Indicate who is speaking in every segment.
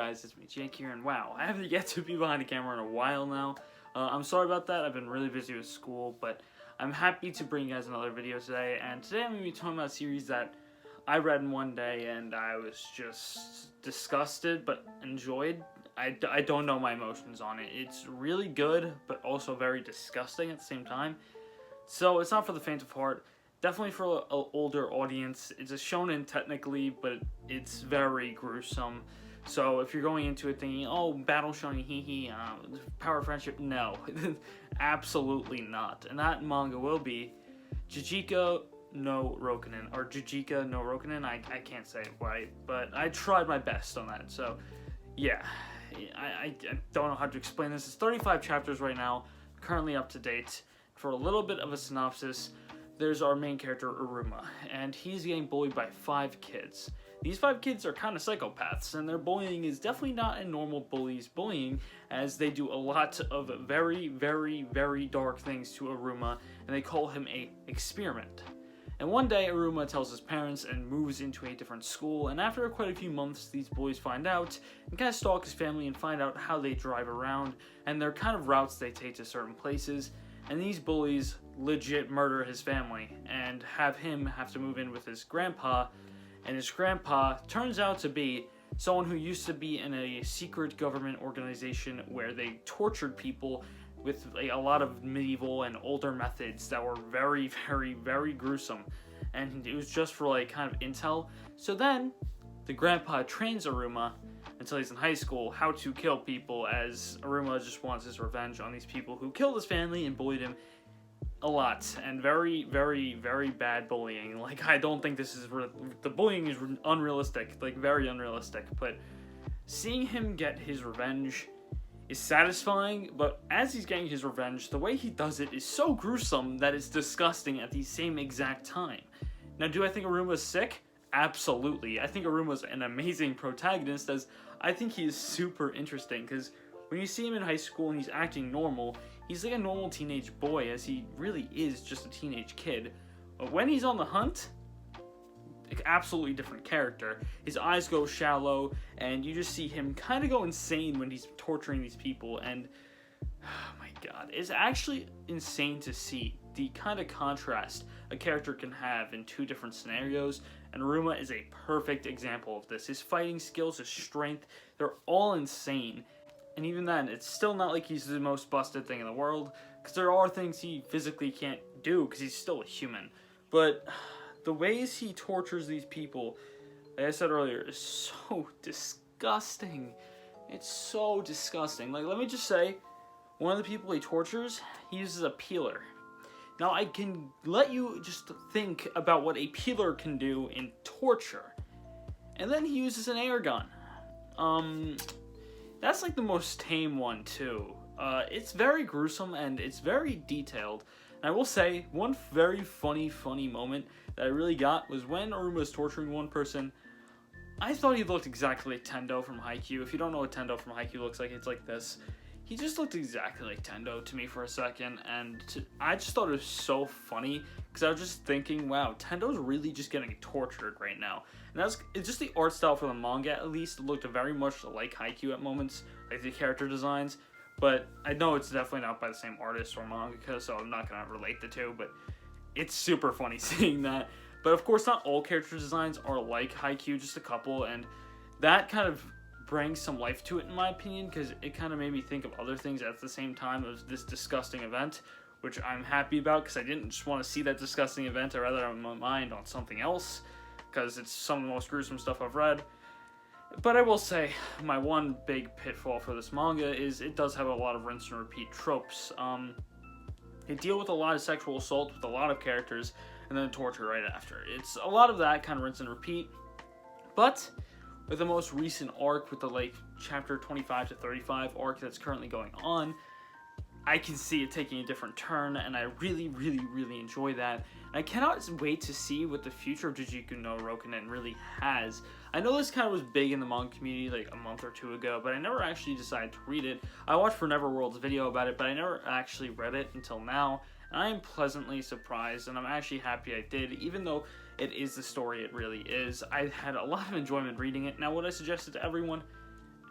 Speaker 1: guys, it's me, Jake here, and wow, I haven't yet to be behind the camera in a while now. I'm sorry about that. I've been really busy with school, but I'm happy to bring you guys another video today, and today I'm going to be talking about a series that I read in one day, and I was just disgusted, but enjoyed. I don't know my emotions on it. It's really good, but also very disgusting at the same time. So it's not for the faint of heart. Definitely for an older audience. It's a shonen technically, but it's very gruesome. So if you're going into it thinking, oh, battle shonen, hee power of friendship, no. Absolutely not. And that manga will be Jijiko no Rokunin, or Juujika no Rokunin. I can't say it right, but I tried my best on that. So yeah, I don't know how to explain this. It's 35 chapters right now, currently up to date. For a little bit of a synopsis, there's our main character, Iruma, and he's getting bullied by 5 kids. These 5 kids are kind of psychopaths, and their bullying is definitely not a normal bully's bullying, as they do a lot of very, very, very dark things to Iruma, and they call him a experiment. And one day, Iruma tells his parents and moves into a different school, and after quite a few months, these bullies find out, and kind of stalk his family and find out how they drive around, and their kind of routes they take to certain places. And these bullies legit murder his family and have him have to move in with his grandpa. And his grandpa turns out to be someone who used to be in a secret government organization where they tortured people with a lot of medieval and older methods that were very, very, very gruesome. And it was just for like kind of intel. So then the grandpa trains Iruma until he's in high school how to kill people, as Iruma just wants his revenge on these people who killed his family and bullied him a lot, and very, very, very bad bullying. Like, I don't think this is the bullying is unrealistic, like very unrealistic, but seeing him get his revenge is satisfying. But as he's getting his revenge, the way he does it is so gruesome that it's disgusting at the same exact time. Now, do I think Iruma's sick? Absolutely. I think Iruma's an amazing protagonist, as I think he is super interesting, because when you see him in high school and he's acting normal, he's like a normal teenage boy, as he really is just a teenage kid. But when he's on the hunt, like, absolutely different character. His eyes go shallow, and you just see him kind of go insane when he's torturing these people, and oh my god, it's actually insane to see the kind of contrast a character can have in 2 different scenarios, and Iruma is a perfect example of this. His fighting skills, his strength, they're all insane. And even then, it's still not like he's the most busted thing in the world, because there are things he physically can't do, because he's still a human. But the ways he tortures these people, like I said earlier, is so disgusting. It's so disgusting. Like, let me just say, one of the people he tortures, he uses a peeler. Now, I can let you just think about what a peeler can do in torture. And then he uses an air gun. That's like the most tame one, too. It's very gruesome, and it's very detailed. And I will say, one very funny moment that I really got was when Iruma was torturing one person. I thought he looked exactly like Tendo from Haikyuu. If you don't know what Tendo from Haikyuu looks like, it's like this. He just looked exactly like Tendo to me for a second, and I just thought it was so funny, because I was just thinking, wow, Tendo's really just getting tortured right now. And it's just the art style for the manga, at least. It looked very much like Haikyuu at moments, like the character designs, but I know it's definitely not by the same artist or mangaka, so I'm not going to relate the two, but it's super funny seeing that. But of course, not all character designs are like Haikyuu, just a couple, and that kind of brings some life to it, in my opinion, because it kind of made me think of other things at the same time as this disgusting event, which I'm happy about, because I didn't just want to see that disgusting event. I rather have my mind on something else, because it's some of the most gruesome stuff I've read. But I will say, my one big pitfall for this manga is it does have a lot of rinse and repeat tropes. They deal with a lot of sexual assault with a lot of characters, and then torture right after. It's a lot of that kind of rinse and repeat, but with the most recent arc, with the like chapter 25 to 35 arc that's currently going on, I can see it taking a different turn, and I really, really, really enjoy that. And I cannot wait to see what the future of Jijiko no Rokunin really has. I know this kind of was big in the manga community like a month or 2 ago, but I never actually decided to read it. I watched Forever World's video about it, but I never actually read it until now. And I am pleasantly surprised, and I'm actually happy I did, even though it is the story it really is. I had a lot of enjoyment reading it. Now, would I suggest it to everyone?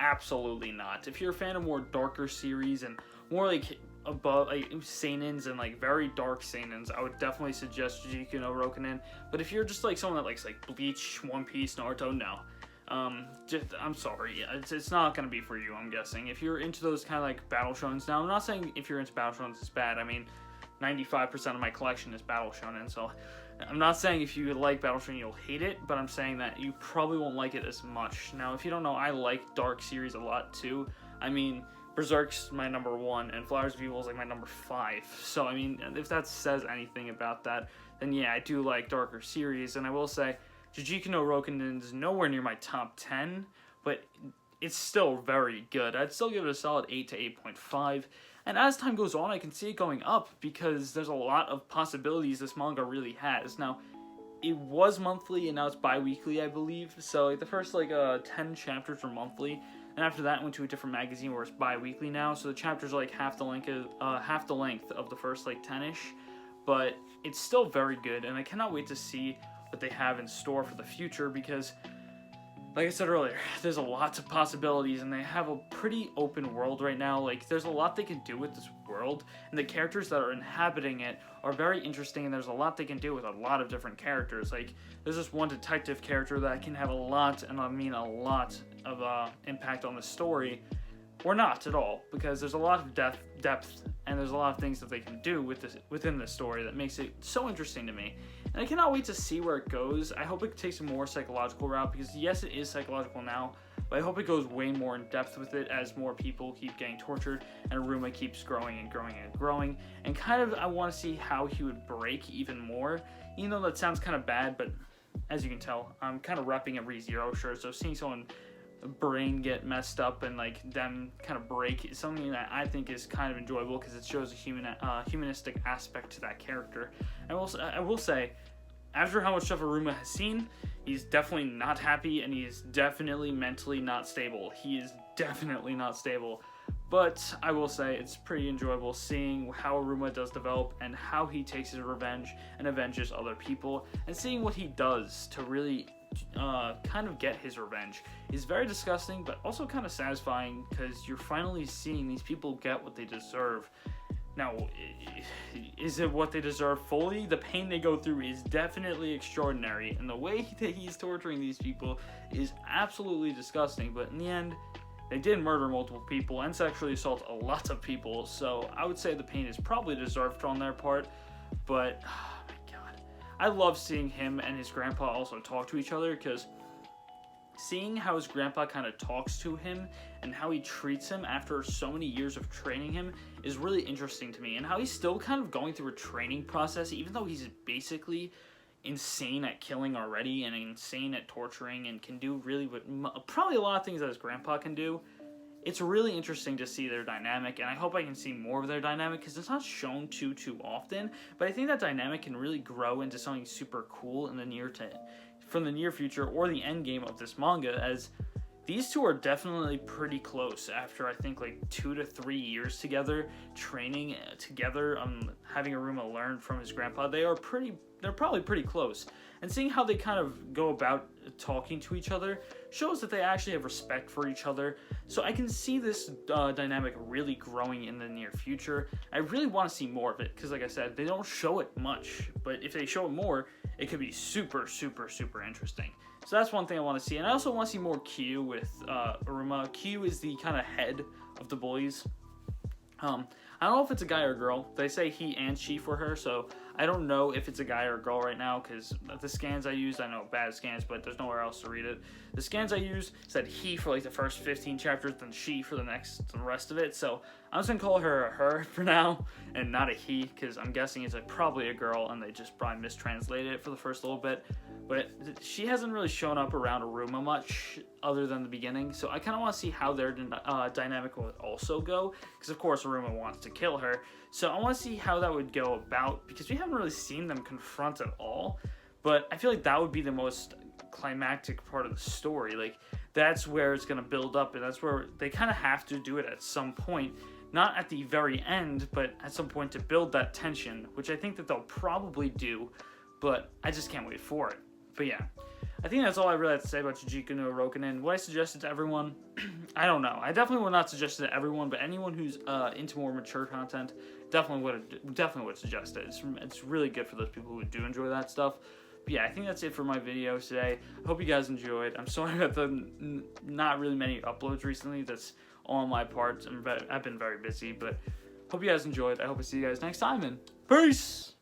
Speaker 1: absolutely not. If you're a fan of more darker series and more like above like seinens and like very dark seinens, I would definitely suggest Jijiko no Rokunin. But if you're just like someone that likes like Bleach, One Piece, Naruto, no. I'm sorry, it's not gonna be for you, I'm guessing. If you're into those kind of like battle shonens, now I'm not saying if you're into battle shonens it's bad. I mean, 95% of my collection is battle shonen, so I'm not saying if you like battle shonen you'll hate it, but I'm saying that you probably won't like it as much. Now, if you don't know, I like dark series a lot too. I mean, Berserk's my number 1, and Flowers of Evil is like my number 5. So, I mean, if that says anything about that, then yeah, I do like darker series, and I will say, Juujika no Rokunin is nowhere near my top 10, but it's still very good. I'd still give it a solid 8 to 8.5, and as time goes on, I can see it going up, because there's a lot of possibilities this manga really has. Now, it was monthly, and now it's bi-weekly, I believe, so like, the first 10 chapters are monthly, and after that, I went to a different magazine where it's bi-weekly now, so the chapters are like half the length of the first 10-ish, but it's still very good, and I cannot wait to see what they have in store for the future, because like I said earlier, there's a lot of possibilities, and they have a pretty open world right now. Like, there's a lot they can do with this world, and the characters that are inhabiting it are very interesting, and there's a lot they can do with a lot of different characters. Like, there's this one detective character that can have a lot, and I mean a lot, of impact on the story, or not at all, because there's a lot of depth, and there's a lot of things that they can do within the story that makes it so interesting to me. And I cannot wait to see where it goes. I hope it takes a more psychological route, because yes, it is psychological now, but I hope it goes way more in depth with it as more people keep getting tortured and Aruma keeps growing and growing and growing. And kind of, I want to see how he would break even more. Even though that sounds kind of bad, but as you can tell, I'm kind of repping a ReZero shirt, so seeing someone brain get messed up and like them kind of break is something that I think is kind of enjoyable, because it shows a humanistic aspect to that character. I will say, after how much stuff Aruma has seen, he's definitely not happy, and he is definitely mentally not stable. He is definitely not stable. But I will say it's pretty enjoyable seeing how Aruma does develop and how he takes his revenge and avenges other people, and seeing what he does to really kind of get his revenge is very disgusting, but also kind of satisfying, because you're finally seeing these people get what they deserve. Now, is it what they deserve fully? The pain they go through is definitely extraordinary, and the way that he's torturing these people is absolutely disgusting, but in the end, they did murder multiple people and sexually assault a lot of people, so I would say the pain is probably deserved on their part, but I love seeing him and his grandpa also talk to each other, because seeing how his grandpa kind of talks to him and how he treats him after so many years of training him is really interesting to me, and how he's still kind of going through a training process, even though he's basically insane at killing already and insane at torturing and can do really probably a lot of things that his grandpa can do. It's really interesting to see their dynamic, and I hope I can see more of their dynamic, because it's not shown too often, but I think that dynamic can really grow into something super cool in the near future, or the end game of this manga, as these two are definitely pretty close after I think like 2 to 3 years together, training together, having Aruma learn from his grandpa. They're probably pretty close, and seeing how they kind of go about talking to each other shows that they actually have respect for each other. So I can see this dynamic really growing in the near future. I really want to see more of it, because like I said, they don't show it much, but if they show it more, it could be super interesting. So that's one thing I want to see, and I also want to see more Q with Aruma. Q is the kind of head of the boys. I don't know if it's a guy or a girl. They say he and she for her, so I don't know if it's a guy or a girl right now, because the scans I used, I know bad scans, but there's nowhere else to read it. The scans I used said he for like the first 15 chapters, then she for the rest of it, so I'm just gonna call her a her for now, and not a he, because I'm guessing it's probably a girl, and they just probably mistranslated it for the first little bit. But she hasn't really shown up around Aruma much, other than the beginning, so I kind of want to see how their dynamic will also go, because of course Aruma wants to kill her, so I want to see how that would go about, because we haven't really seen them confront at all, but I feel like that would be the most climactic part of the story. Like, that's where it's going to build up, and that's where they kind of have to do it at some point, not at the very end, but at some point to build that tension, which I think that they'll probably do, but I just can't wait for it. But yeah, I think that's all I really have to say about Juujika no Rokunin. Would I suggest it to everyone? I don't know. I definitely would not suggest it to everyone, but anyone who's into more mature content definitely would suggest it. It's really good for those people who do enjoy that stuff. But yeah, I think that's it for my video today. I hope you guys enjoyed. I'm sorry about the not really many uploads recently. That's all on my part. I've been very busy, but hope you guys enjoyed. I hope to see you guys next time, and peace!